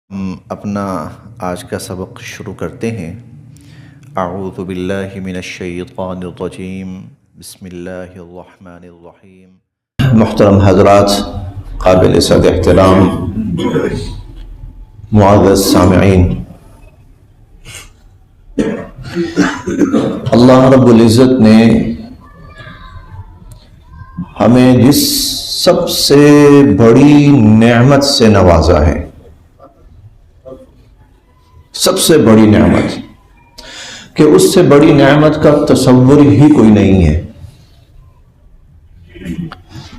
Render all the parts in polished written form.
ہم اپنا آج کا سبق شروع کرتے ہیں۔ اعوذ باللہ من الشیطان الرجیم، بسم اللہ الرحمن الرحیم۔ محترم حضرات، قابل صد احترام معزز سامعین، اللہ رب العزت نے ہمیں جس سب سے بڑی نعمت سے نوازا ہے، سب سے بڑی نعمت کہ اس سے بڑی نعمت کا تصور ہی کوئی نہیں ہے۔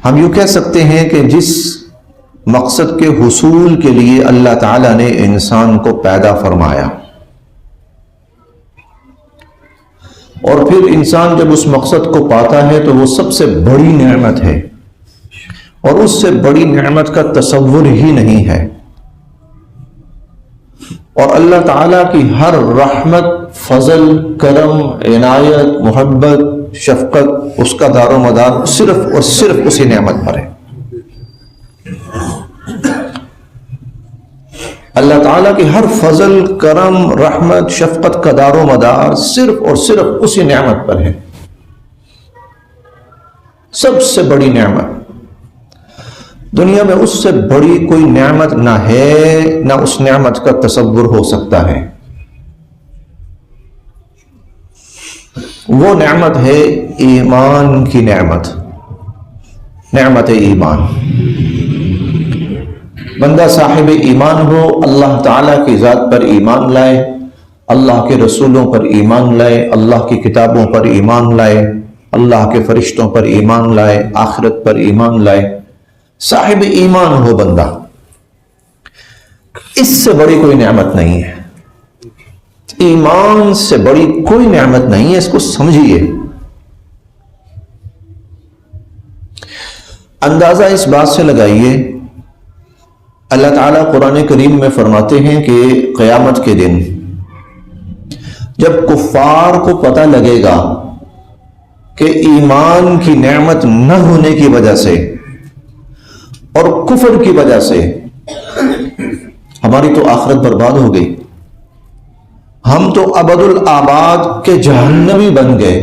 ہم یوں کہہ سکتے ہیں کہ جس مقصد کے حصول کے لیے اللہ تعالیٰ نے انسان کو پیدا فرمایا، اور پھر انسان جب اس مقصد کو پاتا ہے تو وہ سب سے بڑی نعمت ہے، اور اس سے بڑی نعمت کا تصور ہی نہیں ہے۔ اور اللہ تعالیٰ کی ہر رحمت، فضل، کرم، عنایت، محبت، شفقت، اس کا دار و مدار صرف اور صرف اسی نعمت پر ہے۔ اللہ تعالیٰ کی ہر فضل، کرم، رحمت، شفقت کا دار و مدار صرف اور صرف اسی نعمت پر ہے۔ سب سے بڑی نعمت دنیا میں، اس سے بڑی کوئی نعمت نہ ہے، نہ اس نعمت کا تصور ہو سکتا ہے۔ وہ نعمت ہے ایمان کی نعمت، نعمت ایمان۔ بندہ صاحب ایمان ہو، اللہ تعالیٰ کی ذات پر ایمان لائے، اللہ کے رسولوں پر ایمان لائے، اللہ کی کتابوں پر ایمان لائے، اللہ کے فرشتوں پر ایمان لائے، آخرت پر ایمان لائے، صاحب ایمان ہو بندہ، اس سے بڑی کوئی نعمت نہیں ہے۔ ایمان سے بڑی کوئی نعمت نہیں ہے، اس کو سمجھیے۔ اندازہ اس بات سے لگائیے، اللہ تعالیٰ قرآن کریم میں فرماتے ہیں کہ قیامت کے دن جب کفار کو پتہ لگے گا کہ ایمان کی نعمت نہ ہونے کی وجہ سے اور کفر کی وجہ سے ہماری تو آخرت برباد ہو گئی، ہم تو ابد الآباد کے جہنمی بن گئے،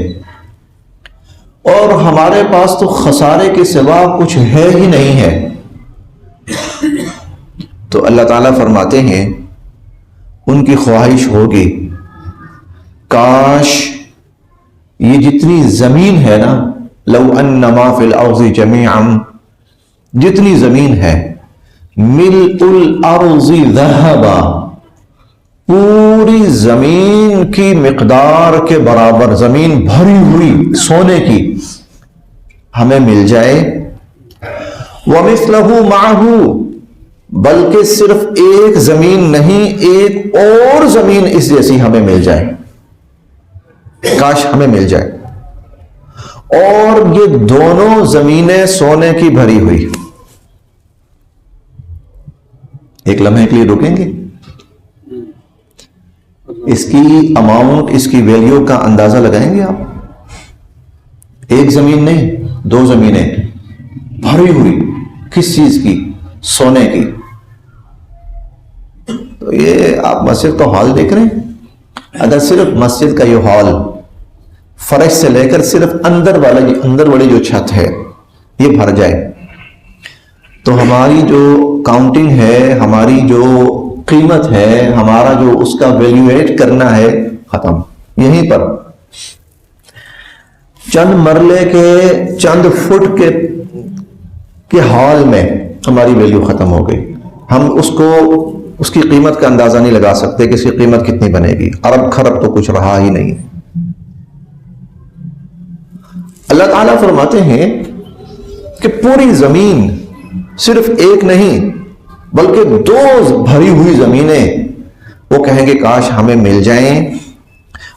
اور ہمارے پاس تو خسارے کے سوا کچھ ہے ہی نہیں ہے، تو اللہ تعالیٰ فرماتے ہیں ان کی خواہش ہوگی کاش یہ جتنی زمین ہے نا، لو ان ما فی الارض جمیعا، جتنی زمین ہے، ملء الارض ذہبا، پوری زمین کی مقدار کے برابر، زمین بھری ہوئی سونے کی ہمیں مل جائے، ومثلہ معہ، بلکہ صرف ایک زمین نہیں، ایک اور زمین اس جیسی ہمیں مل جائے، کاش ہمیں مل جائے، اور یہ دونوں زمینیں سونے کی بھری ہوئی۔ ایک لمحے کے لیے رکیں گے، اس کی اماؤنٹ، اس کی ویلیو کا اندازہ لگائیں گے آپ؟ ایک زمین نہیں، دو زمینیں بھری ہوئی، کس چیز کی؟ سونے کی۔ تو یہ آپ مسجد کا ہال دیکھ رہے ہیں، اگر صرف مسجد کا یہ ہال فرش سے لے کر صرف اندر والی جو چھت ہے یہ بھر جائے تو ہماری جو کاؤنٹنگ ہے، ہماری جو قیمت ہے، ہمارا جو اس کا ویلیویٹ کرنا ہے، ختم۔ یہیں پر چند مرلے کے، چند فٹ کے ہال میں ہماری ویلیو ختم ہو گئی۔ ہم اس کی قیمت کا اندازہ نہیں لگا سکتے کہ اس کی قیمت کتنی بنے گی، ارب خرب تو کچھ رہا ہی نہیں۔ اللہ تعالیٰ فرماتے ہیں کہ پوری زمین، صرف ایک نہیں بلکہ دو بھری ہوئی زمینیں، وہ کہیں گے کاش ہمیں مل جائیں،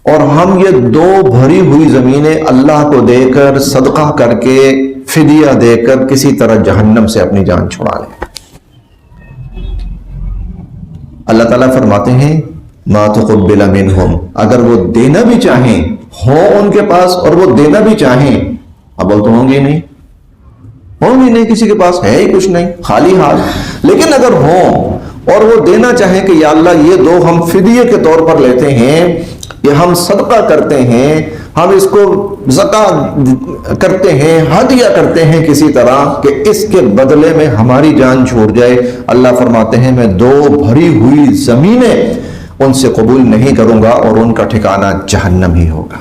اور ہم یہ دو بھری ہوئی زمینیں اللہ کو دے کر، صدقہ کر کے، فدیہ دے کر کسی طرح جہنم سے اپنی جان چھڑا لیں۔ اللہ تعالیٰ فرماتے ہیں ما تقبل منہم، اگر وہ دینا بھی چاہیں، ہو ان کے پاس اور وہ دینا بھی چاہیں، ابل تو ہوں گے نہیں، ہوں گے نہیں، کسی کے پاس ہے ہی کچھ نہیں، خالی ہاتھ، لیکن اگر ہوں اور وہ دینا چاہیں کہ یا اللہ یہ دو ہم فدیے کے طور پر لیتے ہیں، یہ ہم صدقہ کرتے ہیں، ہم اس کو زکوٰۃ کرتے ہیں، ہدیہ کرتے ہیں کسی طرح کہ اس کے بدلے میں ہماری جان چھوٹ جائے، اللہ فرماتے ہیں میں دو بھری ہوئی زمینیں ان سے قبول نہیں کروں گا اور ان کا ٹھکانہ جہنم ہی ہوگا۔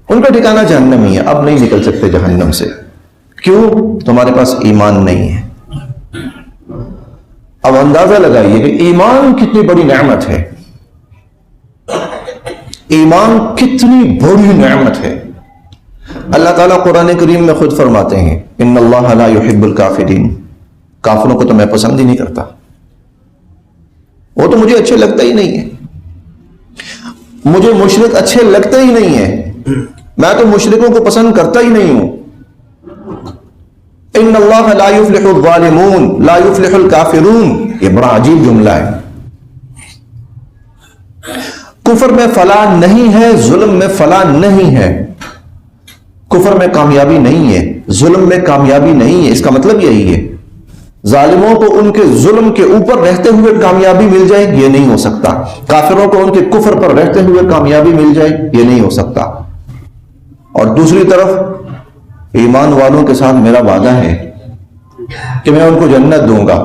ان کا ٹھکانہ جہنم ہی ہے، اب نہیں نکل سکتے جہنم سے۔ کیوں؟ تمہارے پاس ایمان نہیں ہے۔ اب اندازہ لگائیے کہ ایمان کتنی بڑی نعمت ہے، ایمان کتنی بڑی نعمت ہے۔ اللہ تعالیٰ قرآن کریم میں خود فرماتے ہیں ان اللہ لا يحب الکافرین، کافروں کو تو میں پسند ہی نہیں کرتا، وہ تو مجھے اچھے لگتا ہی نہیں ہے، مجھے مشرک اچھے لگتے ہی نہیں ہیں، میں تو مشرکوں کو پسند کرتا ہی نہیں ہوں۔ ان اللہ لا يفلح الظالمون لا يفلح الکافرون، یہ بڑا عجیب جملہ ہے۔ کفر میں فلاح نہیں ہے، ظلم میں فلاح نہیں ہے، کفر میں کامیابی نہیں ہے، ظلم میں کامیابی نہیں ہے، اس کا مطلب یہی ہے ظالموں کو ان کے ظلم کے اوپر رہتے ہوئے کامیابی مل جائے یہ نہیں ہو سکتا، کافروں کو ان کے کفر پر رہتے ہوئے کامیابی مل جائے یہ نہیں ہو سکتا۔ اور دوسری طرف ایمان والوں کے ساتھ میرا وعدہ ہے کہ میں ان کو جنت دوں گا،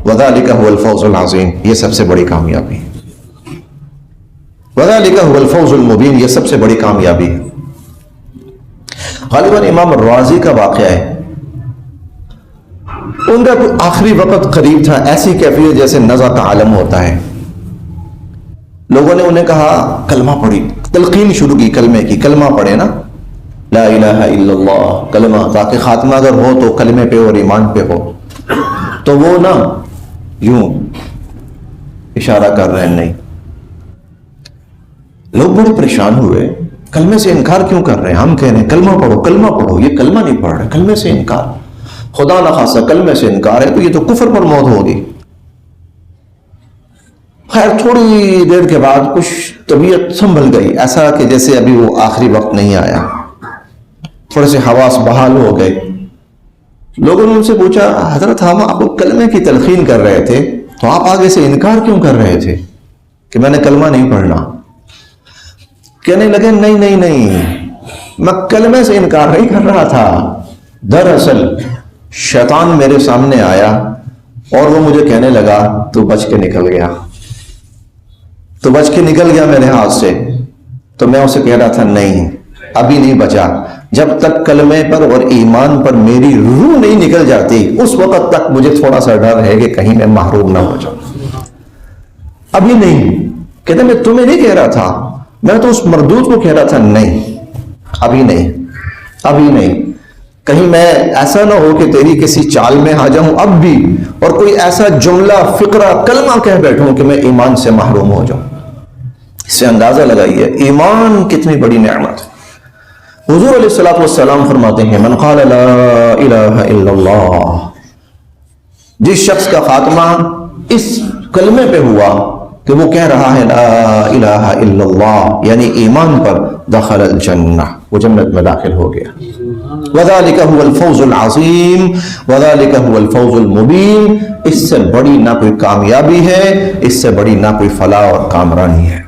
وذالک هو الفوز العظیم، یہ سب سے بڑی کامیابی ہے، وذالک هو الفوز المبین، یہ سب سے بڑی کامیابی ہے۔ غالباً امام راضی کا واقعہ ہے، ان کا آخری وقت قریب تھا، ایسی کیفیت جیسے نزع کا عالم ہوتا ہے، لوگوں نے انہیں کہا کلمہ پڑھی، تلقین شروع کی کلمے کی، کلمہ پڑھے نا، لا الہ الا اللہ کلمہ، تاکہ خاتمہ اگر ہو تو کلمے پہ اور ایمان پہ ہو۔ تو وہ نا یوں اشارہ کر رہے ہیں، نہیں، لوگ بڑے پریشان ہوئے، کلمے سے انکار کیوں کر رہے ہیں؟ ہم کہہ رہے ہیں کلمہ پڑھو کلمہ پڑھو، یہ کلمہ نہیں پڑھ رہے، کلمے سے انکار، خدا نخواستہ کلمے سے انکار ہے تو یہ تو کفر پر موت ہوگی۔ خیر تھوڑی دیر کے بعد کچھ طبیعت سنبھل گئی، ایسا کہ جیسے ابھی وہ آخری وقت نہیں آیا، تھوڑے سے حواس بحال ہو گئے۔ لوگوں نے ان سے پوچھا حضرت ہم آپ کو کلمے کی تلقین کر رہے تھے تو آپ آگے سے انکار کیوں کر رہے تھے کہ میں نے کلمہ نہیں پڑھنا؟ کہنے لگے نہیں نہیں نہیں، میں کلمے سے انکار نہیں کر رہا تھا، دراصل شیطان میرے سامنے آیا اور وہ مجھے کہنے لگا تو بچ کے نکل گیا، تو بچ کے نکل گیا میرے ہاتھ سے، تو میں اسے کہہ رہا تھا نہیں ابھی نہیں بچا، جب تک کلمے پر اور ایمان پر میری روح نہیں نکل جاتی اس وقت تک مجھے تھوڑا سا ڈر ہے کہ کہیں میں محروم نہ ہو جاؤں، ابھی نہیں۔ کہتے میں تمہیں نہیں کہہ رہا تھا، میں تو اس مردود کو کہہ رہا تھا نہیں ابھی نہیں ابھی نہیں، کہیں میں ایسا نہ ہو کہ تیری کسی چال میں آ جاؤں اب بھی اور کوئی ایسا جملہ فقرہ کلمہ کہہ بیٹھوں کہ میں ایمان سے محروم ہو جاؤں۔ اس سے اندازہ لگائیے ایمان کتنی بڑی نعمت ہے۔ حضور علیہ الصلوۃ والسلام فرماتے ہیں من قال لا الہ الا اللہ، جس شخص کا خاتمہ اس کلمے پہ ہوا کہ وہ کہہ رہا ہے لا الہ الا اللہ یعنی ایمان پر، دخل الجنہ، وہ جنت میں داخل ہو گیا۔ وذالک هو الفوز العظیم وذالک هو الفوز المبین، اس سے بڑی نہ کوئی کامیابی ہے، اس سے بڑی نہ کوئی فلاح اور کامرانی ہے۔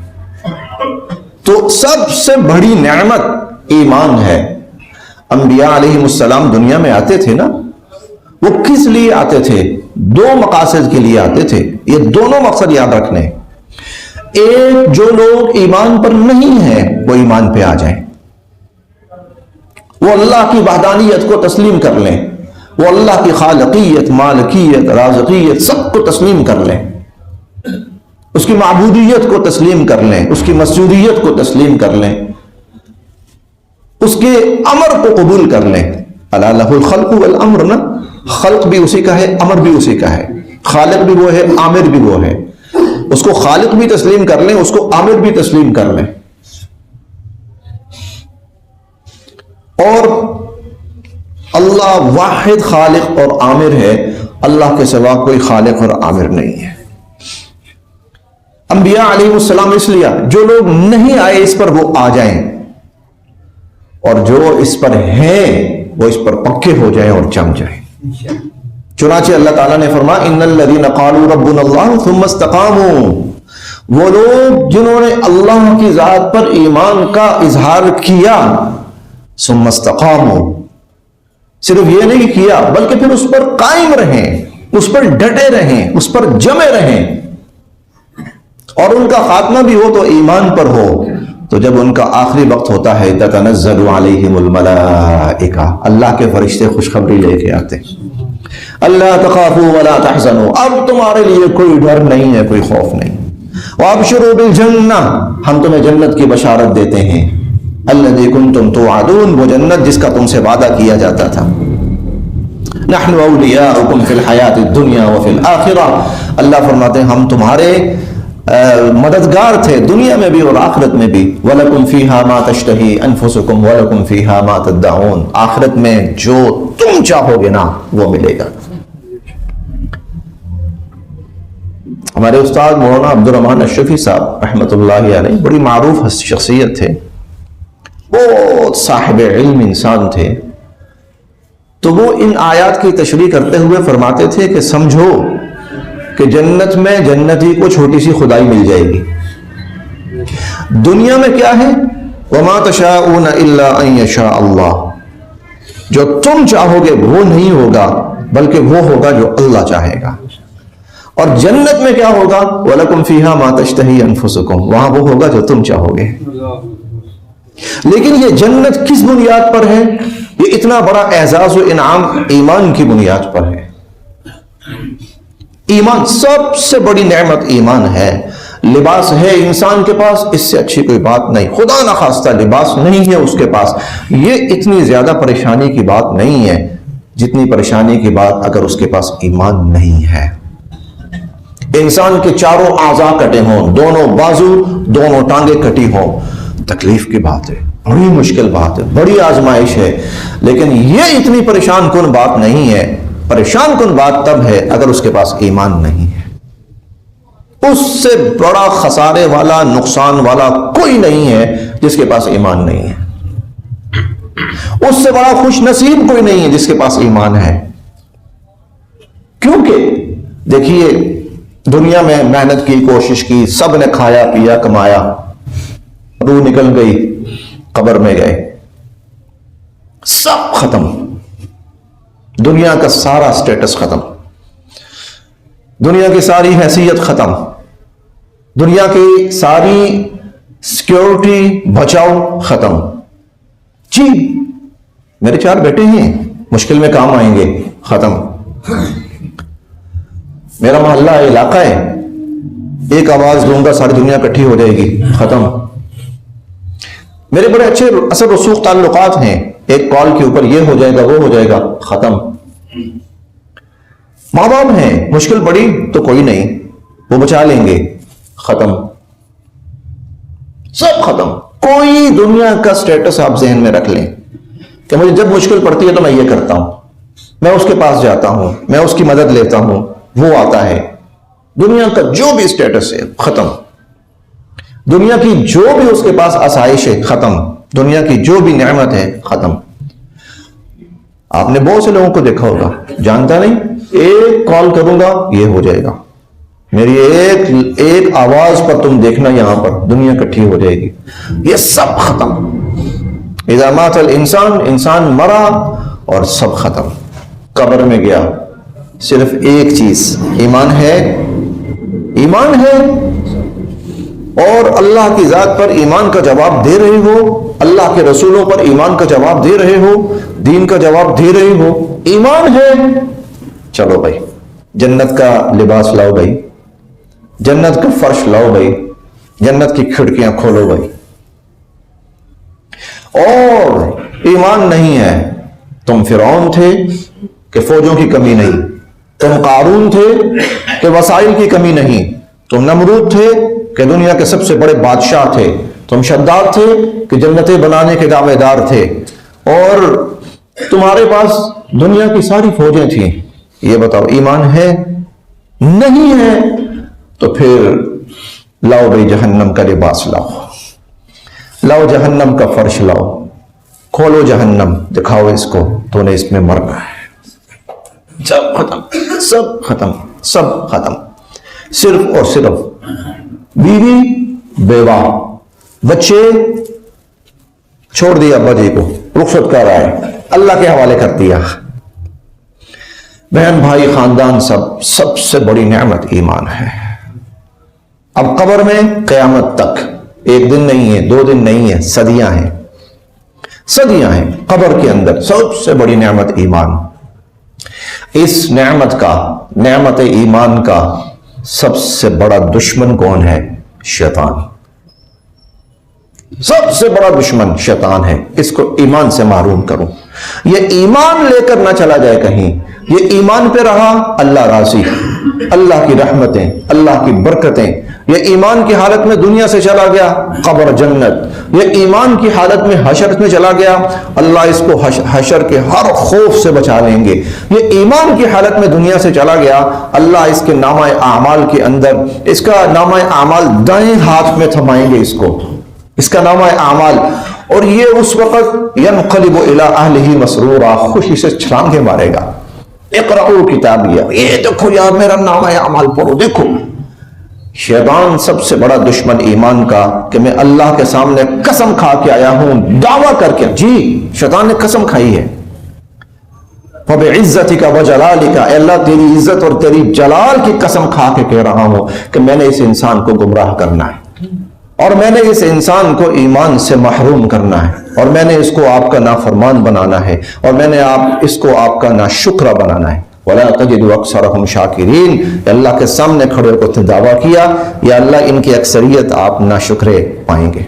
تو سب سے بڑی نعمت ایمان ہے۔ انبیاء علیہ السلام دنیا میں آتے تھے نا، وہ کس لیے آتے تھے؟ دو مقاصد کے لیے آتے تھے، یہ دونوں مقصد یاد رکھنے۔ ایک، جو لوگ ایمان پر نہیں ہیں وہ ایمان پہ آ جائیں، وہ اللہ کی وحدانیت کو تسلیم کر لیں، وہ اللہ کی خالقیت، مالکیت، رازقیت سب کو تسلیم کر لیں، اس کی معبودیت کو تسلیم کر لیں، اس کی مسجودیت کو تسلیم کر لیں، اس کے امر کو قبول کر لیں۔ الا لہ الخلق والامر، نا، خلق بھی اسی کا ہے، امر بھی اسی کا ہے، خالق بھی وہ ہے، عامر بھی وہ ہے، اس کو خالق بھی تسلیم کر لیں، اس کو عامر بھی تسلیم کر لیں۔ اور اللہ واحد خالق اور عامر ہے، اللہ کے سوا کوئی خالق اور عامر نہیں ہے۔ انبیاء علیہ السلام اس لیے جو لوگ نہیں آئے اس پر وہ آ جائیں، اور جو اس پر ہیں وہ اس پر پکے ہو جائیں اور جم جائیں۔ چنانچہ اللہ تعالیٰ نے فرمایا ان الذین قالوا ربنا اللہ ثم استقاموا، وہ لوگ جنہوں نے اللہ کی ذات پر ایمان کا اظہار کیا، ثم استقاموا، صرف یہ نہیں کیا بلکہ پھر اس پر قائم رہیں، اس پر ڈٹے رہیں، اس پر جمے رہیں، اور ان کا خاتمہ بھی ہو تو ایمان پر ہو، تو جب ان کا آخری وقت ہوتا ہے تتنزل علیہم الملائکہ، اللہ کے فرشتے خوشخبری لے کے آتے، اللہ تخافوا ولا تحزنوا، اب تمہارے لیے کوئی ڈر نہیں ہے، کوئی خوف نہیں، وابشروا بالجنہ، ہم تمہیں جنت کی بشارت دیتے ہیں، الذی کنتم توعدون، وہ جنت جس کا تم سے وعدہ کیا جاتا تھا، نحن اولیاؤکم فی الحیات الدنیا وفی الآخرہ، اللہ فرماتے ہیں ہم تمہارے مددگار تھے دنیا میں بھی اور آخرت میں بھی، وَلَكُمْ فِيهَا مَا تَشْتَهِي أَنفُسُكُمْ وَلَكُمْ فِيهَا مَا تَدَّعُونَ، آخرت میں جو تم چاہو گے نا وہ ملے گا۔ ہمارے استاد مولانا عبد الرحمن اشرفی صاحب رحمۃ اللہ علیہ بڑی معروف شخصیت تھے، بہت صاحب علم انسان تھے، تو وہ ان آیات کی تشریح کرتے ہوئے فرماتے تھے کہ سمجھو کہ جنت میں جنتی کو چھوٹی سی خدائی مل جائے گی، دنیا میں کیا ہے وَمَا تَشَاءُونَ إِلَّا أَن يَشَاءَ اللَّهُ، جو تم چاہو گے وہ نہیں ہوگا بلکہ وہ ہوگا جو اللہ چاہے گا، اور جنت میں کیا ہوگا وَلَكُمْ فِيهَا مَا تَشْتَهِي أَنفُسُكُمْ، وہاں وہ ہوگا جو تم چاہو گے۔ لیکن یہ جنت کس بنیاد پر ہے؟ یہ اتنا بڑا اعزاز و انعام ایمان کی بنیاد پر ہے۔ ایمان سب سے بڑی نعمت ایمان ہے، لباس ہے انسان کے پاس اس سے اچھی کوئی بات نہیں، خدا نخواستہ لباس نہیں ہے اس کے پاس، یہ اتنی زیادہ پریشانی کی بات نہیں ہے جتنی پریشانی کی بات اگر اس کے پاس ایمان نہیں ہے۔ انسان کے چاروں اعضاء کٹے ہوں، دونوں بازو دونوں ٹانگیں کٹی ہوں، تکلیف کی بات ہے، بڑی مشکل بات ہے، بڑی آزمائش ہے، لیکن یہ اتنی پریشان کن بات نہیں ہے۔ پریشان کن بات تب ہے اگر اس کے پاس ایمان نہیں ہے، اس سے بڑا خسارے والا نقصان والا کوئی نہیں ہے جس کے پاس ایمان نہیں ہے، اس سے بڑا خوش نصیب کوئی نہیں ہے جس کے پاس ایمان ہے۔ کیونکہ دیکھیے دنیا میں محنت کی، کوشش کی، سب نے کھایا پیا کمایا، روح نکل گئی، قبر میں گئے، سب ختم، دنیا کا سارا سٹیٹس ختم، دنیا کی ساری حیثیت ختم، دنیا کی ساری سیکیورٹی بچاؤ ختم، جی میرے 4 بیٹے ہیں مشکل میں کام آئیں گے، ختم، میرا محلہ علاقہ ہے، ایک آواز دوں گا ساری دنیا اکٹھی ہو جائے گی، ختم، میرے بڑے اچھے اثر رسوخ تعلقات ہیں، ایک کال کے اوپر یہ ہو جائے گا وہ ہو جائے گا، ختم، ماں باپ ہیں مشکل پڑی تو کوئی نہیں وہ بچا لیں گے، ختم، سب ختم۔ کوئی دنیا کا سٹیٹس آپ ذہن میں رکھ لیں کہ مجھے جب مشکل پڑتی ہے تو میں یہ کرتا ہوں، میں اس کے پاس جاتا ہوں، میں اس کی مدد لیتا ہوں، وہ آتا ہے، دنیا کا جو بھی سٹیٹس ہے ختم، دنیا کی جو بھی اس کے پاس آسائش ہے ختم، دنیا کی جو بھی نعمت ہے ختم۔ آپ نے بہت سے لوگوں کو دیکھا ہوگا، جانتا نہیں، ایک کال کروں گا یہ ہو جائے گا، میری ایک آواز پر تم دیکھنا یہاں پر دنیا اکٹھی ہو جائے گی، یہ سب ختم۔ اذا مات الانسان، انسان مرا اور سب ختم، قبر میں گیا، صرف ایک چیز ایمان ہے، ایمان ہے، اور اللہ کی ذات پر ایمان کا جواب دے رہے ہو، اللہ کے رسولوں پر ایمان کا جواب دے رہے ہو، دین کا جواب دے رہے ہو، ایمان ہے، چلو بھائی جنت کا لباس لاؤ بھائی، جنت کا فرش لاؤ بھائی، جنت کی کھڑکیاں کھولو بھائی۔ اور ایمان نہیں ہے، تم فرعون تھے کہ فوجوں کی کمی نہیں، تم قارون تھے کہ وسائل کی کمی نہیں، تم نمرود تھے کہ دنیا کے سب سے بڑے بادشاہ تھے، تم شداد تھے کہ جنتیں بنانے کے دعوے دار تھے، اور تمہارے پاس دنیا کی ساری فوجیں تھیں، یہ بتاؤ ایمان ہے؟ نہیں ہے، تو پھر لاؤ بھائی جہنم کا لباس لاؤ، لاؤ جہنم کا فرش لاؤ، کھولو جہنم، دکھاؤ اس کو تو نے اس میں مرنا ہے۔ سب ختم، سب ختم، سب ختم. صرف اور صرف بیوی، بیوہ، بچے چھوڑ دیا ابا جی کو، رخصت کر رہا ہے، اللہ کے حوالے کر دیا. بہن بھائی خاندان سب سے بڑی نعمت ایمان ہے. اب قبر میں قیامت تک ایک دن نہیں ہے، 2 دن نہیں ہے، صدیاں ہیں، صدیاں ہیں. قبر کے اندر سب سے بڑی نعمت ایمان. اس نعمت کا، نعمت ایمان کا سب سے بڑا دشمن کون ہے؟ شیطان. سب سے بڑا دشمن شیطان ہے. اس کو ایمان سے محروم کرو. یہ ایمان لے کر نہ چلا جائے کہیں. یہ ایمان پہ رہا، اللہ راضی، اللہ کی رحمتیں، اللہ کی برکتیں. یہ ایمان کی حالت میں دنیا سے چلا گیا، قبر جنت. یہ ایمان کی حالت میں حشر میں چلا گیا، اللہ اس کو حشر کے ہر خوف سے بچا لیں گے. یہ ایمان کی حالت میں دنیا سے چلا گیا، اللہ اس کے نامہ اعمال کے اندر، اس کا نامہ اعمال دائیں ہاتھ میں تھمائیں گے اس کا نامہ اعمال. اور یہ اس وقت ینقلب الی اہلہ مسرورا، خوشی سے چھلانگے مارے گا. اقرأوا کتابیہ، یہ دیکھو یار میرا نامہ اعمال پڑھو. دیکھو شیطان سب سے بڑا دشمن ایمان کا، کہ میں اللہ کے سامنے قسم کھا کے آیا ہوں، دعویٰ کر کے. جی شیطان نے قسم کھائی ہے، فَبِعِزَّتِكَ وَجَلَالِكَ، اے اللہ تیری عزت اور تیری جلال کی قسم کھا کے کہہ رہا ہوں کہ میں نے اس انسان کو گمراہ کرنا ہے، اور میں نے اس انسان کو ایمان سے محروم کرنا ہے، اور میں نے اس کو آپ کا نافرمان بنانا ہے، اور میں نے اس کو آپ کا ناشکرہ بنانا ہے. وَلَا تَجِدُ أَكْثَرَهُمْ شَاكِرِينَ، اللہ کے سامنے کھڑے ہو کر دعویٰ کیا، یا اللہ ان کی اکثریت آپ ناشکرے پائیں گے.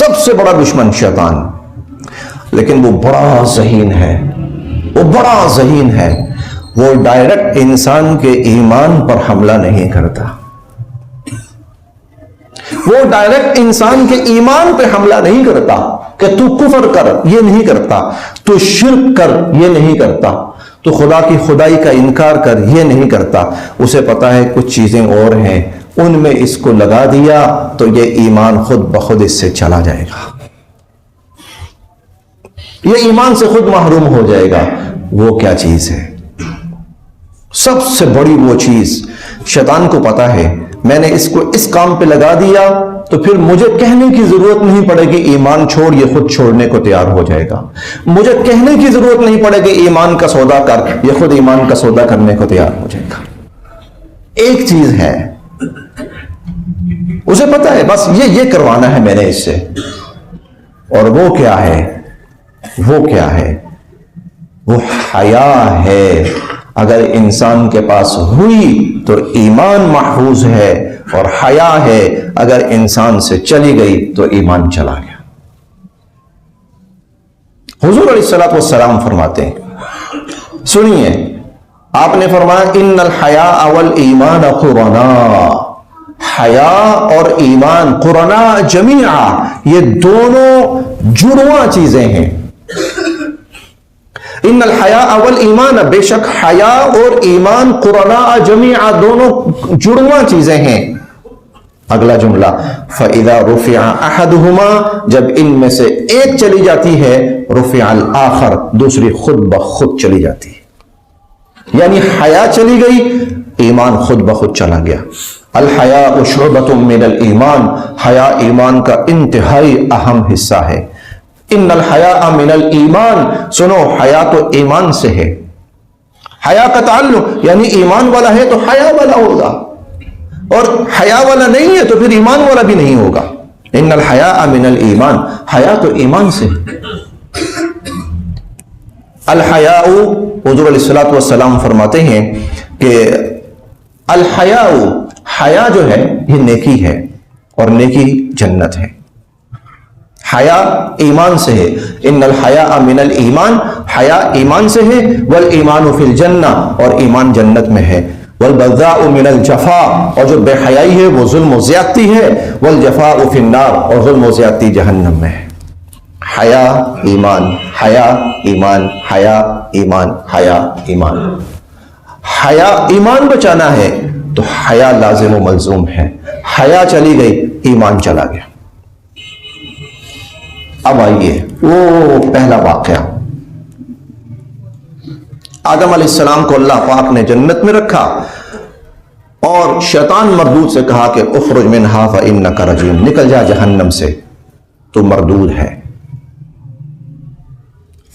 سب سے بڑا دشمن شیطان. لیکن وہ بڑا ذہین ہے، وہ بڑا ذہین ہے. وہ ڈائریکٹ انسان کے ایمان پر حملہ نہیں کرتا، وہ ڈائریکٹ انسان کے ایمان پہ حملہ نہیں کرتا کہ تو کفر کر، یہ نہیں کرتا. تو شرک کر، یہ نہیں کرتا. تو خدا کی خدائی کا انکار کر، یہ نہیں کرتا. اسے پتا ہے کچھ چیزیں اور ہیں، ان میں اس کو لگا دیا تو یہ ایمان خود بخود اس سے چلا جائے گا، یہ ایمان سے خود محروم ہو جائے گا. وہ کیا چیز ہے؟ سب سے بڑی وہ چیز شیطان کو پتا ہے، میں نے اس کو اس کام پہ لگا دیا تو پھر مجھے کہنے کی ضرورت نہیں پڑے گی ایمان چھوڑ، یہ خود چھوڑنے کو تیار ہو جائے گا. مجھے کہنے کی ضرورت نہیں پڑے گی ایمان کا سودا کر، یہ خود ایمان کا سودا کرنے کو تیار ہو جائے گا. ایک چیز ہے اسے پتا ہے، بس یہ کروانا ہے میں نے اس سے. اور وہ کیا ہے؟ وہ کیا ہے؟ وہ حیا ہے. اگر انسان کے پاس ہوئی تو ایمان محفوظ ہے، اور حیا ہے اگر انسان سے چلی گئی تو ایمان چلا گیا. حضور علیہ الصلوۃ والسلام فرماتے ہیں، سنیے، آپ نے فرمایا ان الحیاء والایمان قرنا، حیا اور ایمان قرنا جمیعا، یہ دونوں جڑواں چیزیں ہیں. ان الحیاء والایمان، بے شک حیا اور ایمان قرنا جمیعا، دونوں جڑواں چیزیں ہیں. اگلا جملہ فَإِذَا رُفِعَ أَحَدُهُمَا، جب ان میں سے ایک چلی جاتی ہے، رُفِعَ الْآخَر، دوسری خود بخود چلی جاتی ہے. یعنی حیا چلی گئی، ایمان خود بخود چلا گیا. الحیاء شعبۃ من الایمان، حیا ایمان کا انتہائی اہم حصہ ہے. ان الحیاء من الایمان، سنو حیا تو ایمان سے ہے. حیا کا تعلق یعنی ایمان والا ہے تو حیا والا ہوگا، اور حیا والا نہیں ہے تو پھر ایمان والا بھی نہیں ہوگا. ان الحیاء من الایمان، حیا تو ایمان سے ہے. الحیاء، حضور علیہ الصلوۃ والسلام فرماتے ہیں کہ الحیاء، حیا جو ہے یہ نیکی ہے، اور نیکی جنت ہے. حیا ایمان سے ہے. ان الحیاء من الایمان، حیا ایمان سے ہے. والایمان فی الجنہ، اور ایمان جنت میں ہے. والبذاء من الجفاء، اور جو بے حیائی ہے وہ ظلم و زیادتی ہے. والجفاء فی النار، اور ظلم و زیادتی جہنم میں ہے. حیا ایمان، حیا ایمان، حیا ایمان، حیا ایمان. حیا ایمان بچانا ہے تو حیا لازم و ملزوم ہے. حیا چلی گئی، ایمان چلا گیا. اب آئیے وہ پہلا واقعہ. آدم علیہ السلام کو اللہ پاک نے جنت میں رکھا اور شیطان مردود سے کہا کہ اخرج منہا فإنک رجیم، نکل جا جہنم سے، تو مردود ہے۔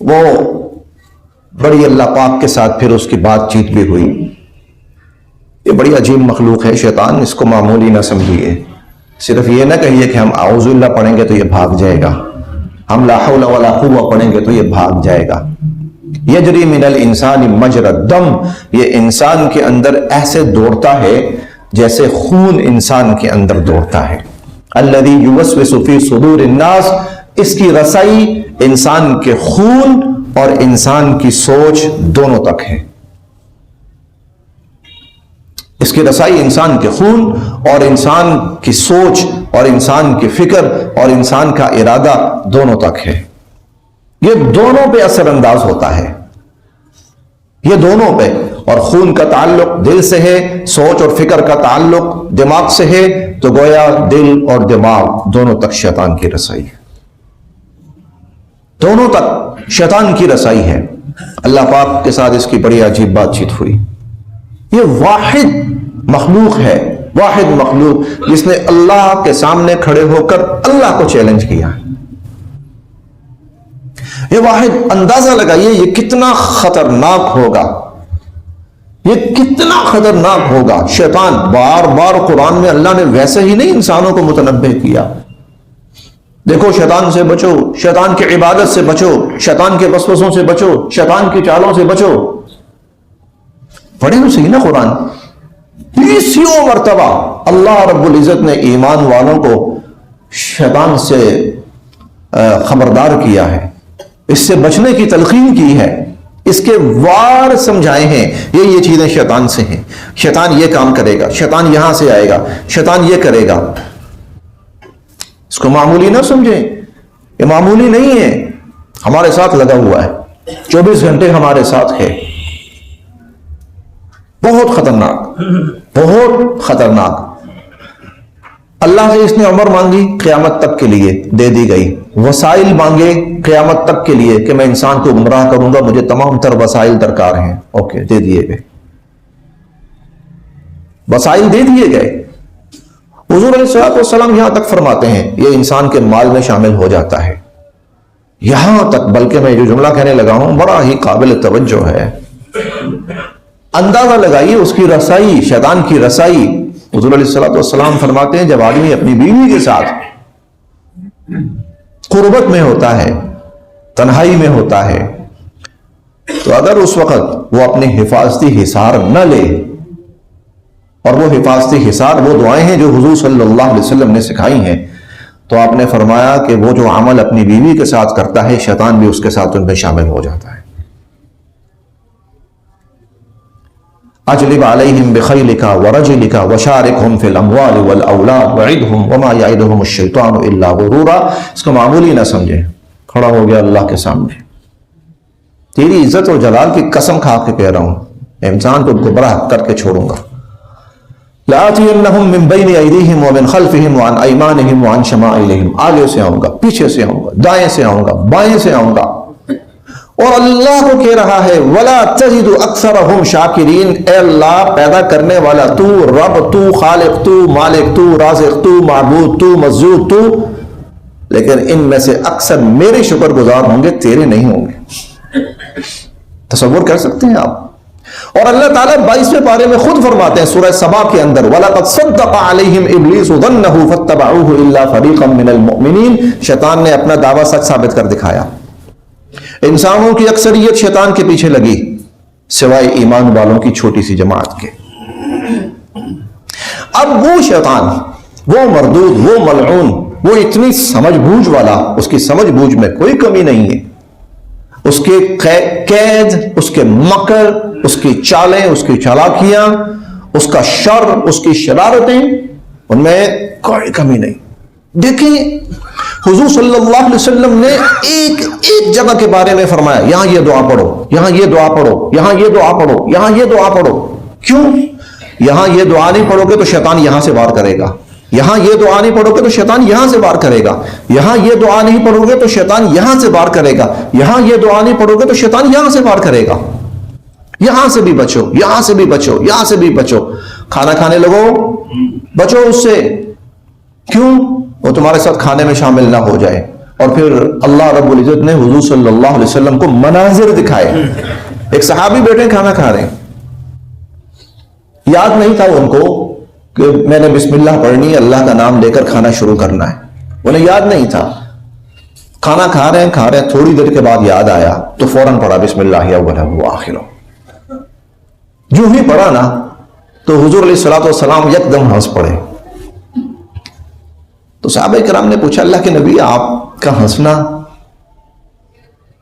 وہ بڑی اللہ پاک کے ساتھ پھر اس کی بات چیت بھی ہوئی۔ یہ بڑی عجیب مخلوق ہے شیطان، اس کو معمولی نہ سمجھیے۔ صرف یہ نہ کہیے کہ ہم اعوذ باللہ پڑھیں گے تو یہ بھاگ جائے گا، ہم لا حول ولا قوہ پڑھیں گے تو یہ بھاگ جائے گا۔ یجری من الانسان مجری الدم، یہ انسان کے اندر ایسے دوڑتا ہے جیسے خون انسان کے اندر دوڑتا ہے۔ الذی یوسوس فی صدور الناس، اس کی رسائی انسان کے خون اور انسان کی سوچ دونوں تک ہے۔ اس کی رسائی انسان کے خون اور انسان کی سوچ اور انسان کی فکر اور انسان کا ارادہ دونوں تک ہے۔ یہ دونوں پہ اثر انداز ہوتا ہے، یہ دونوں پہ۔ اور خون کا تعلق دل سے ہے، سوچ اور فکر کا تعلق دماغ سے ہے، تو گویا دل اور دماغ دونوں تک شیطان کی رسائی ہے، دونوں تک شیطان کی رسائی ہے۔ اللہ پاک کے ساتھ اس کی بڑی عجیب بات چیت ہوئی۔ یہ واحد مخلوق ہے، واحد مخلوق جس نے اللہ کے سامنے کھڑے ہو کر اللہ کو چیلنج کیا ہے۔ یہ واحد، اندازہ لگائیے یہ کتنا خطرناک ہوگا، یہ کتنا خطرناک ہوگا۔ شیطان بار بار قرآن میں اللہ نے ویسے ہی نہیں انسانوں کو متنبہ کیا، دیکھو شیطان سے بچو، شیطان کی عبادت سے بچو، شیطان کے وسوسوں سے بچو، شیطان کی چالوں سے بچو۔ پڑھیں تو صحیح نا قرآن، 20 مرتبہ اللہ رب العزت نے ایمان والوں کو شیطان سے خبردار کیا ہے، اس سے بچنے کی تلقین کی ہے، اس کے وار سمجھائے ہیں یہ چیزیں شیطان سے ہیں، شیطان یہ کام کرے گا، شیطان یہاں سے آئے گا، شیطان یہ کرے گا۔ اس کو معمولی نہ سمجھیں، یہ معمولی نہیں ہے، ہمارے ساتھ لگا ہوا ہے، 24 گھنٹے ہمارے ساتھ ہے۔ بہت خطرناک، بہت خطرناک۔ اللہ سے اس نے عمر مانگی، قیامت تک کے لیے دے دی گئی۔ وسائل مانگے قیامت تک کے لیے کہ میں انسان کو گمراہ کروں گا، مجھے تمام تر وسائل درکار ہیں، اوکے دے دیے گئے، وسائل دے دیے گئے۔ حضور علیہ السلام یہاں تک فرماتے ہیں یہ انسان کے مال میں شامل ہو جاتا ہے، یہاں تک، بلکہ میں جو جملہ کہنے لگا ہوں بڑا ہی قابل توجہ ہے۔ اندازہ لگائیے اس کی رسائی، شیطان کی رسائی۔ حضور علیہ السلام فرماتے ہیں جب آدمی اپنی بیوی کے ساتھ قربت میں ہوتا ہے، تنہائی میں ہوتا ہے، تو اگر اس وقت وہ اپنے حفاظتی حصار نہ لے، اور وہ حفاظتی حصار وہ دعائیں ہیں جو حضور صلی اللہ علیہ وسلم نے سکھائی ہیں، تو آپ نے فرمایا کہ وہ جو عمل اپنی بیوی کے ساتھ کرتا ہے شیطان بھی اس کے ساتھ ان میں شامل ہو جاتا ہے۔ اجلب علیہم بخیلک ورجلک وشارکہم فی الاموال والاولاد وعدہم وما یعدہم الشیطان الا غرورا۔ اس کو معمولی نہ سمجھیں، کھڑا ہو گیا اللہ کے سامنے، تیری عزت اور جلال کی قسم کھا کے کہہ رہا ہوں انسان کو گمراہ کر کے چھوڑوں گا۔ لآتینہم من بین ایدیہم ومن خلفہم وعن ایمانہم وعن شمائلہم، آگے سے آؤں گا، پیچھے سے آؤں گا، دائیں سے آؤں گا، بائیں سے آؤں گا۔ اور اللہ کو کہہ رہا ہے وَلَا تَجِدُ أَكْثَرَهُمْ شَاكِرِينَ، اے اللہ پیدا کرنے والا تو، رب تو، خالق تو، مالک تو، رازق تو، معبود تو، مسجود تو، لیکن ان میں سے اکثر میرے شکر گزار ہوں گے، تیرے نہیں ہوں گے۔ تصور کر سکتے ہیں آپ؟ اور اللہ تعالیٰ 22ویں پارے میں خود فرماتے ہیں سورہ سبا کے اندر وَلَقَدْ صَدَّقَ عَلَيْهِمْ إِبْلِيسُ ظَنَّهُ فَاتَّبَعُوهُ إِلَّا فَرِيقًا مِّنَ الْمُؤْمِنِينَ، شیطان نے اپنا دعویٰ سچ ثابت کر دکھایا۔ انسانوں کی اکثریت شیطان کے پیچھے لگی سوائے ایمان والوں کی چھوٹی سی جماعت کے۔ اب وہ شیطان، وہ مردود، وہ ملعون، وہ اتنی سمجھ بوجھ والا، اس کی سمجھ بوجھ میں کوئی کمی نہیں ہے، اس کے قید، اس کے مکر، اس کی چالیں، اس کی چالاکیاں، اس کا شر، اس کی شرارتیں، ان میں کوئی کمی نہیں۔ دیکھیں حضور صلی اللہ علیہ وسلم نے ایک جگہ کے بارے میں فرمایا یہاں یہ دعا پڑھو، یہاں یہ دعا پڑھو، یہاں یہ دعا پڑھو، یہاں یہ دعا پڑھو۔ کیوں؟ یہاں یہ دعا نہیں پڑھو گے تو شیطان یہاں سے وار کرے گا، یہاں یہ دعا نہیں پڑھو گے تو شیطان یہاں سے وار کرے گا، یہاں یہ دعا نہیں پڑھو گے تو شیطان یہاں سے وار کرے گا، یہاں یہ دعا نہیں پڑھو گے تو شیطان یہاں سے وار کرے گا۔ یہاں سے بھی بچو، یہاں سے بھی بچو، یہاں سے بھی بچو. کھانا کھانے لگو، بچو اس سے. کیوں؟ وہ تمہارے ساتھ کھانے میں شامل نہ ہو جائے. اور پھر اللہ رب العزت نے حضور صلی اللہ علیہ وسلم کو مناظر دکھائے. ایک صحابی بیٹھے کھانا کھا رہے ہیں، یاد نہیں تھا ان کو کہ میں نے بسم اللہ پڑھنی ہے، اللہ کا نام لے کر کھانا شروع کرنا ہے. انہیں یاد نہیں تھا. کھانا کھا رہے ہیں، تھوڑی دیر کے بعد یاد آیا تو فوراً پڑھا بسم اللہ اولہ وآخرہ. جو ہی پڑھا نا تو حضور علیہ الصلوۃ والسلام یکدم ہنس پڑے. تو صحابہ کرام نے پوچھا اللہ کے نبی آپ کا ہنسنا؟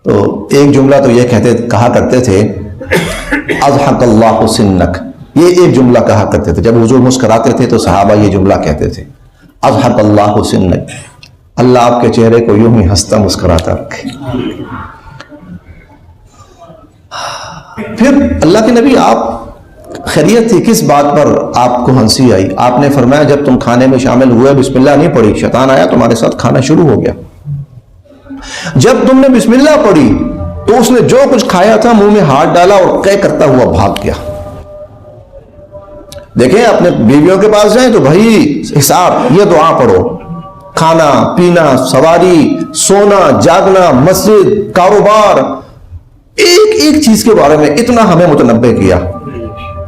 تو ایک جملہ تو یہ کہا کرتے تھے اضحک اللہ سنک. یہ ایک جملہ کہا کرتے تھے جب حضور مسکراتے تھے تو صحابہ یہ جملہ کہتے تھے اضحک اللہ سنک. اللہ آپ کے چہرے کو یوں ہی ہنستا مسکراتا رکھے. پھر اللہ کے نبی آپ خیریت تھی، کس بات پر آپ کو ہنسی آئی؟ آپ نے فرمایا جب تم کھانے میں شامل ہوئے بسم اللہ نہیں پڑھی، شیطان آیا تمہارے ساتھ کھانا شروع ہو گیا. جب تم نے بسم اللہ پڑھی تو اس نے جو کچھ کھایا تھا منہ میں ہاتھ ڈالا اور قے کرتا ہوا بھاگ گیا. دیکھیں اپنے بیویوں کے پاس جائیں تو بھائی حساب، یہ دعا پڑھو. کھانا پینا، سواری، سونا جاگنا، مسجد، کاروبار، ایک ایک چیز کے بارے میں اتنا ہمیں متنبع کیا.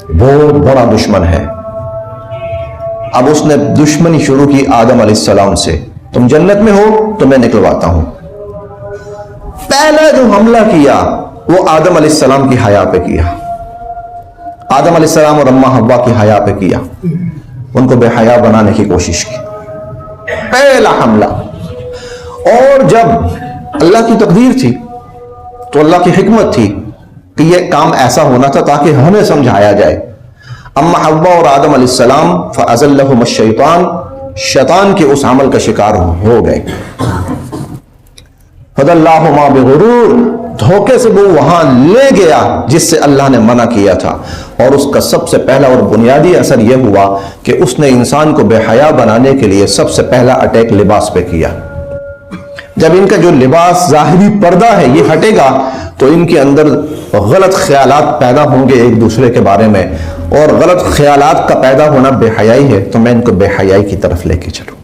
بہت بڑا دشمن ہے. اب اس نے دشمنی شروع کی آدم علیہ السلام سے. تم جنت میں ہو تو میں نکلواتا ہوں. پہلا جو حملہ کیا وہ آدم علیہ السلام کی حیا پہ کیا. آدم علیہ السلام اور اماں حوا کی حیا پہ کیا. ان کو بے حیا بنانے کی کوشش کی. پہلا حملہ. اور جب اللہ کی تقدیر تھی تو اللہ کی حکمت تھی کہ یہ کام ایسا ہونا تھا تاکہ ہمیں سمجھایا جائے. اما حوا اور آدم علیہ السلام فأزلہم الشیطان، شیطان کے اس عمل کا شکار ہو گئے. فدلاہما بغرور، دھوکے سے وہ وہاں لے گیا جس سے اللہ نے منع کیا تھا. اور اس کا سب سے پہلا اور بنیادی اثر یہ ہوا کہ اس نے انسان کو بے حیا بنانے کے لیے سب سے پہلا اٹیک لباس پہ کیا. جب ان کا جو لباس ظاہری پردہ ہے یہ ہٹے گا تو ان کے اندر غلط خیالات پیدا ہوں گے ایک دوسرے کے بارے میں، اور غلط خیالات کا پیدا ہونا بے حیائی ہے. تو میں ان کو بے حیائی کی طرف لے کے چلوں.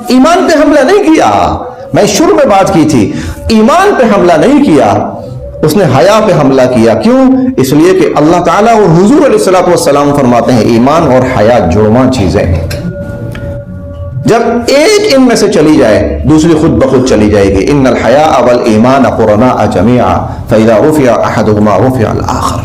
ایمان پہ حملہ نہیں کیا. میں شروع میں بات کی تھی، ایمان پہ حملہ نہیں کیا، اس نے حیا پہ حملہ کیا. کیوں؟ اس لیے کہ اللہ تعالیٰ اور حضور علیہ الصلوۃ والسلام فرماتے ہیں ایمان اور حیا جڑواں چیزیں ہیں. جب ایک ان میں سے چلی جائے دوسری خود بخود چلی جائے گی. ان الحیاء والایمان قرناء جمیعا فاذا رفع احدهما رفع الاخر.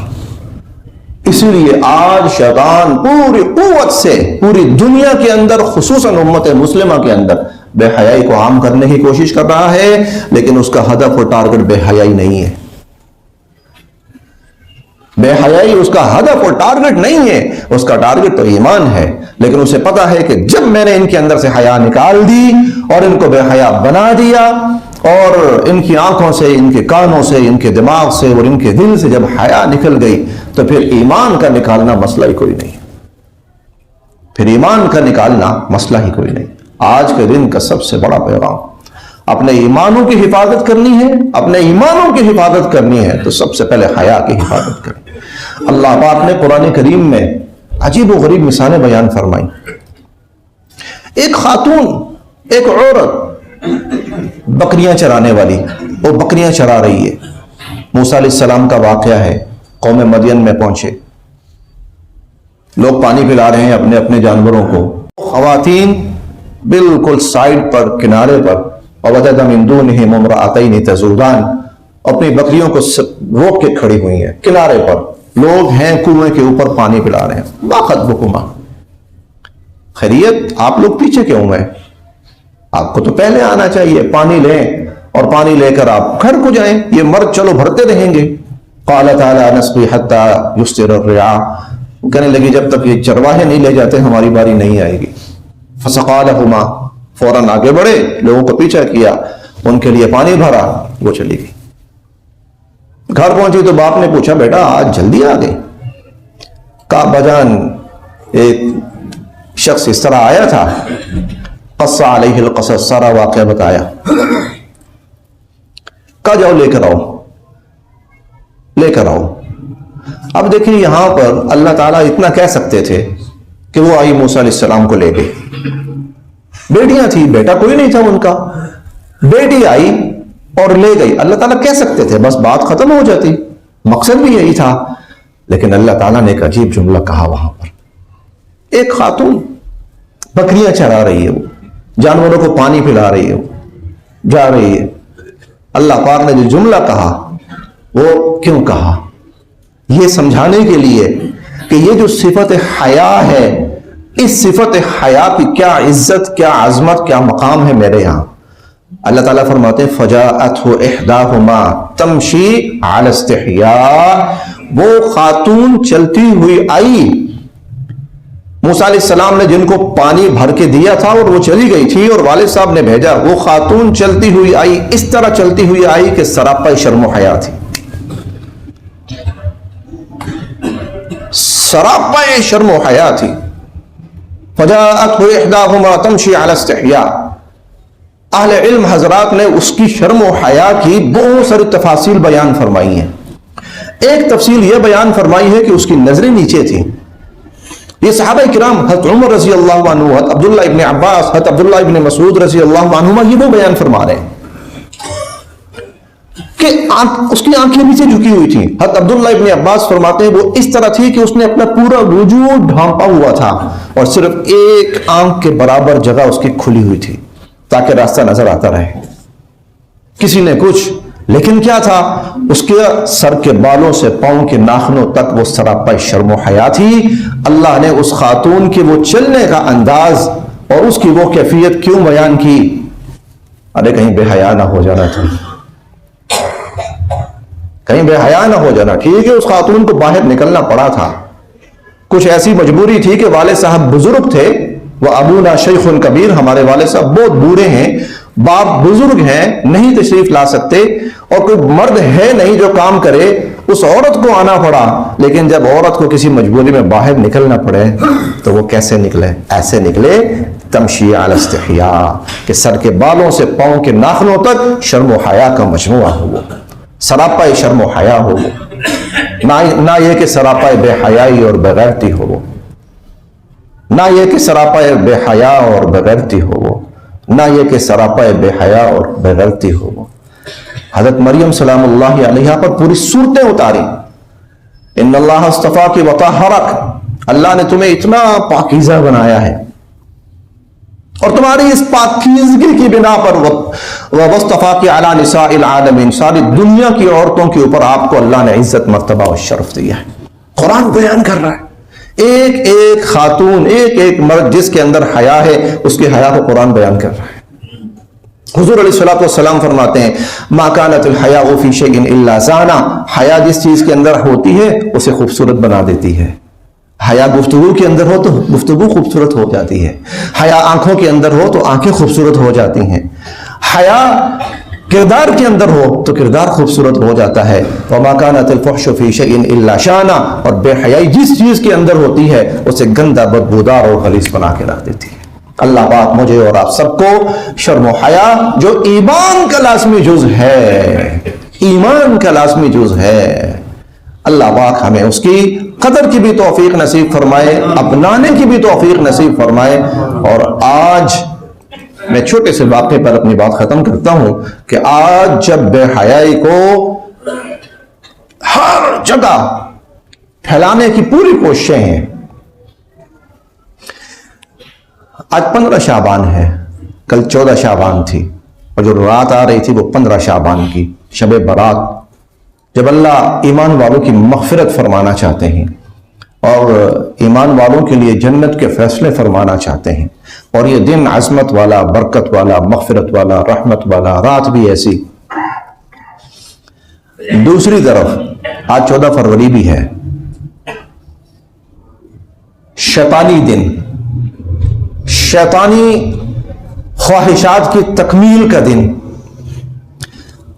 اسی لیے آج شیطان پوری قوت سے پوری دنیا کے اندر خصوصاً امت مسلمہ کے اندر بے حیائی کو عام کرنے کی کوشش کر رہا ہے، لیکن اس کا ہدف اور ٹارگٹ بے حیائی نہیں ہے. بے حیائی اس کا ہدف اور ٹارگٹ نہیں ہے. اس کا ٹارگٹ تو ایمان ہے. لیکن اسے پتا ہے کہ جب میں نے ان کے اندر سے حیا نکال دی اور ان کو بے حیا بنا دیا اور ان کی آنکھوں سے، ان کے کانوں سے، ان کے دماغ سے اور ان کے دل سے جب حیا نکل گئی تو پھر ایمان کا نکالنا مسئلہ ہی کوئی نہیں. پھر ایمان کا نکالنا مسئلہ ہی کوئی نہیں. آج کے دن کا سب سے بڑا پیغام، اپنے ایمانوں کی حفاظت کرنی ہے، اپنے ایمانوں کی حفاظت کرنی ہے تو سب سے پہلے حیا کی حفاظت کرنی. اللہ پاک نے قرآن کریم میں عجیب و غریب مثالیں بیان فرمائی. ایک خاتون، ایک عورت بکریاں چرانے والی، وہ بکریاں چرا رہی ہے. موسیٰ علیہ السلام کا واقعہ ہے. قوم مدین میں پہنچے، لوگ پانی پلا رہے ہیں اپنے اپنے جانوروں کو. خواتین بالکل سائڈ پر، کنارے پر، ووجد من دونہم امرأتین تذودان، اپنی بکریوں کو روک کے کھڑی ہوئی ہیں کنارے پر. لوگ ہیں کنویں کے اوپر پانی پلا رہے ہیں. باخطبکما، خیریت آپ لوگ پیچھے کیوں ہیں؟ آپ کو تو پہلے آنا چاہیے. پانی لیں اور پانی لے کر آپ کھڑ کو جائیں. یہ مرد چلو بھرتے رہیں گے. قال تعالی نسقی حتی یصدر الرعاء، کہنے لگی جب تک یہ چرواہے نہیں لے جاتے ہماری باری نہیں آئے گی. فسقا لہما، فوراً آگے بڑھے، لوگوں کو پیچھا کیا، ان کے لیے پانی بھرا، وہ چلی گئی. گھر پہنچی تو باپ نے پوچھا بیٹا آج جلدی آ گئی؟ کہا بجان ایک شخص اس طرح آیا تھا. قص علیہ القصص، سارا واقعہ بتایا. کہا جاؤ لے کر آؤ. لے کر آؤ۔ اب دیکھیں یہاں پر اللہ تعالیٰ اتنا کہہ سکتے تھے کہ وہ آئی موسیٰ علیہ السلام کو لے گئی، بیٹیاں تھی، بیٹا کوئی نہیں تھا ان کا، بیٹی آئی اور لے گئی، اللہ تعالیٰ کہہ سکتے تھے، بس بات ختم ہو جاتی، مقصد بھی یہی تھا۔ لیکن اللہ تعالیٰ نے ایک عجیب جملہ کہا وہاں پر۔ ایک خاتون بکریاں چرا رہی ہے، وہ جانوروں کو پانی پلا رہی ہے، وہ جا رہی ہے، اللہ پاک نے جو جملہ کہا وہ کیوں کہا؟ یہ سمجھانے کے لیے کہ یہ جو صفت حیا ہے، اس صفت حیا کی کیا عزت، کیا عظمت، کیا مقام ہے میرے یہاں۔ اللہ تعالیٰ فرماتے ہیں فَجَاءَتْهُ إِحْدَاهُمَا تَمْشِي عَلَى اسْتِحْيَاءٍ، وہ خاتون چلتی ہوئی آئی، موسیٰ علیہ السلام نے جن کو پانی بھر کے دیا تھا اور وہ چلی گئی تھی اور والد صاحب نے بھیجا، وہ خاتون چلتی ہوئی آئی، اس طرح چلتی ہوئی آئی کہ سراپا شرم و حیا تھی، سراپا شرم و حیا تھی۔ فَجَاءَتْهُ إِحْدَاهُمَا تَمْشِي عَلَى اسْتِحْيَاءٍ، اہل علم حضرات نے اس کی شرم و حیا کی بہت ساری تفاصیل بیان فرمائی ہیں۔ ایک تفصیل یہ بیان فرمائی ہے کہ اس کی نظریں نیچے تھیں۔ یہ صحابہ کرام حضرت عمر رضی اللہ عنہ، حضرت عبداللہ ابن عباس، حضرت عبداللہ ابن مسعود رضی اللہ عنہما، یہ وہ بیان فرما رہے ہیں کہ اس کی آنکھیں نیچے جھکی ہوئی تھیں۔ حضرت عبداللہ ابن عباس فرماتے ہیں وہ اس طرح تھی کہ اس نے اپنا پورا وجود ڈھانپا ہوا تھا اور صرف ایک آنکھ کے برابر جگہ اس کی کھلی ہوئی تھی تاکہ راستہ نظر آتا رہے۔ کسی نے کچھ، لیکن کیا تھا؟ اس کے سر کے بالوں سے پاؤں کے ناخنوں تک وہ سراپا شرم و حیا تھی۔ اللہ نے اس خاتون کے وہ چلنے کا انداز اور اس کی وہ کیفیت کیوں بیان کی؟ ارے کہیں بے حیا نہ ہو جانا تھا، کہیں بے حیا نہ ہو جانا۔ ٹھیک ہے اس خاتون کو باہر نکلنا پڑا تھا، کچھ ایسی مجبوری تھی کہ والد صاحب بزرگ تھے، وہ ابونا شیخ کبیر، ہمارے والد صاحب بہت بوڑھے ہیں، باپ بزرگ ہیں، نہیں تشریف لا سکتے اور کوئی مرد ہے نہیں جو کام کرے، اس عورت کو آنا پڑا۔ لیکن جب عورت کو کسی مجبوری میں باہر نکلنا پڑے تو وہ کیسے نکلے؟ ایسے نکلے تمشی علی استحیاء، کہ سر کے بالوں سے پاؤں کے ناخنوں تک شرم و حیا کا مجموعہ ہو، وہ سراپا شرم و حیا ہو، نہ یہ کہ سراپا بے حیائی اور بغیرتی ہو، نہ یہ کہ سراپا بے حیا اور بغیرتی ہو وہ، نہ یہ کہ سراپا بے حیا اور بغیرتی ہو وہ۔ حضرت مریم سلام اللہ علیہا پر پوری صورتیں اتاری۔ ان اللہ اصطفاک وطہرک، اللہ نے تمہیں اتنا پاکیزہ بنایا ہے اور تمہاری اس پاکیزگی کی بنا پر وَاصْطَفَاكِ عَلَى نِسَاءِ الْعَالَمِينَ، ساری دنیا کی عورتوں کے اوپر آپ کو اللہ نے عزت، مرتبہ اور شرف دیا ہے۔ قرآن بیان کر رہا ہے ایک ایک خاتون، ایک ایک مرد جس کے اندر حیا ہے، اس کی حیا کو قرآن بیان کر رہا ہے۔ حضور علیہ الصلوۃ والسلام فرماتے ہیں ما كانت الحیاء فی شیء الا زانہ، حیا جس چیز کے اندر ہوتی ہے اسے خوبصورت بنا دیتی ہے۔ حیا گفتگو کے اندر ہو تو گفتگو خوبصورت ہو جاتی ہے، حیا آنکھوں کے اندر ہو تو آنکھیں خوبصورت ہو جاتی ہیں، حیا کردار کے اندر ہو تو کردار خوبصورت ہو جاتا ہے۔ وما كانت الفحش فی شیء الا شانہ، اور بے حیائی جس چیز کے اندر ہوتی ہے اسے گندا، بدبودار اور غلیظ بنا کے رکھ دیتی ہے۔ اللہ پاک مجھے اور آپ سب کو شرم و حیا جو ایمان کا لازمی جز ہے، ایمان کا لازمی جز ہے، اللہ پاک ہمیں اس کی قدر کی بھی توفیق نصیب فرمائے، اپنانے کی بھی توفیق نصیب فرمائے۔ اور آج میں چھوٹے سے واقعے پر اپنی بات ختم کرتا ہوں کہ آج جب بے حیائی کو ہر جگہ پھیلانے کی پوری کوششیں ہیں، آج 15 شعبان ہے، کل 14 شعبان تھی اور جو رات آ رہی تھی وہ 15 شعبان کی شب برات، جب اللہ ایمان والوں کی مغفرت فرمانا چاہتے ہیں اور ایمان والوں کے لیے جنت کے فیصلے فرمانا چاہتے ہیں، اور یہ دن عظمت والا، برکت والا، مغفرت والا، رحمت والا، رات بھی ایسی۔ دوسری طرف آج 14 فروری بھی ہے، شیطانی دن، شیطانی خواہشات کی تکمیل کا دن۔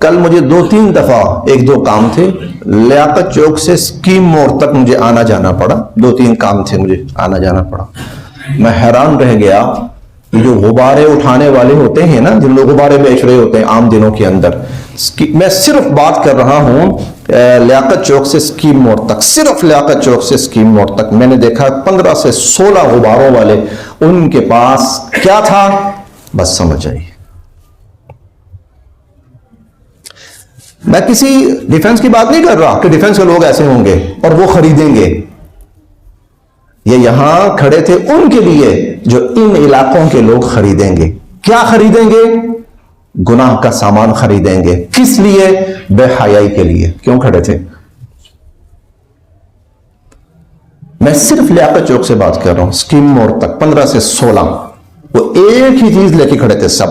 کل مجھے 2-3 دفعہ 1-2 کام تھے، لیاقت چوک سے اسکیم موڑ تک مجھے آنا جانا پڑا، 2-3 کام تھے، مجھے آنا جانا پڑا۔ میں حیران رہ گیا یہ جو غبارے اٹھانے والے ہوتے ہیں نا، جن لوگ غبارے بیچ رہے ہوتے ہیں عام دنوں کے اندر، میں صرف بات کر رہا ہوں لیاقت چوک سے اسکیم موڑ تک، صرف لیاقت چوک سے اسکیم موڑ تک میں نے دیکھا 15 سے 16 غباروں والے، ان کے پاس کیا تھا بس سمجھ آئیے۔ میں کسی ڈیفنس کی بات نہیں کر رہا کہ ڈیفنس کے لوگ ایسے ہوں گے اور وہ خریدیں گے، یہ یہاں کھڑے تھے ان کے لیے جو ان علاقوں کے لوگ خریدیں گے۔ کیا خریدیں گے؟ گناہ کا سامان خریدیں گے۔ کس لیے؟ بے حیائی کے لیے۔ کیوں کھڑے تھے؟ میں صرف لیاقت چوک سے بات کر رہا ہوں، اسکیم موڑ تک 15 سے 16، وہ ایک ہی چیز لے کے کھڑے تھے، سب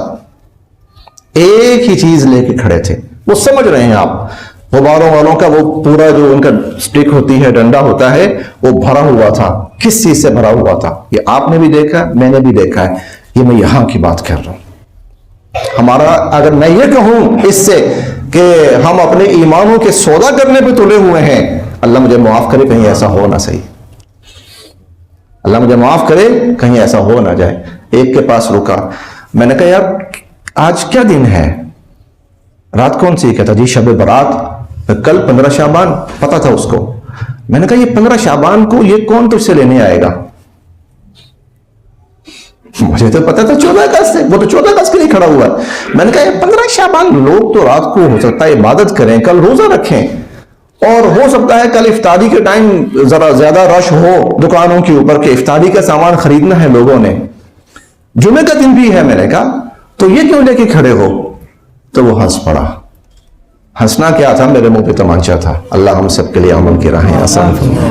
ایک ہی چیز لے کے کھڑے تھے۔ وہ سمجھ رہے ہیں آپ، غباروں والوں کا وہ پورا جو ان کا سٹک ہوتی ہے، ڈنڈا ہوتا ہے، وہ بھرا ہوا تھا۔ کس چیز سے بھرا ہوا تھا؟ یہ آپ نے بھی دیکھا، میں نے بھی دیکھا ہے، یہ میں یہاں کی بات کر رہا ہوں۔ ہمارا اگر میں یہ کہوں اس سے کہ ہم اپنے ایمانوں کے سودا کرنے پہ تلے ہوئے ہیں، اللہ مجھے معاف کرے کہیں ایسا ہو نہ صحیح، اللہ مجھے معاف کرے کہیں ایسا ہو نہ جائے۔ ایک کے پاس رکا، میں نے کہا یار آج کیا دن ہے؟ رات کون سی؟ کہتا جی شب برات، کل 15 شعبان، پتا تھا اس کو۔ میں نے کہا یہ 15 شعبان کو یہ کون تجھ سے لینے آئے گا؟ مجھے تو پتا تھا 14 اگست سے، وہ تو 14 اگست کے لیے کھڑا ہوا ہے۔ میں نے کہا یہ 15 شعبان، لوگ تو رات کو ہو سکتا ہے عبادت کریں، کل روزہ رکھیں، اور ہو سکتا ہے کل افطاری کے ٹائم ذرا زیادہ رش ہو دکانوں کے اوپر کہ افطاری کا سامان خریدنا ہے لوگوں نے، جمعے کا دن بھی ہے۔ میں نے کہا تو یہ کیوں لے کے کھڑے ہو؟ تو وہ ہنس پڑا۔ ہنسنا کیا تھا؟ میرے منہ پہ تمانچہ تھا۔ اللہ ہم سب کے لیے عمل کی راہیں آسان فرمائے۔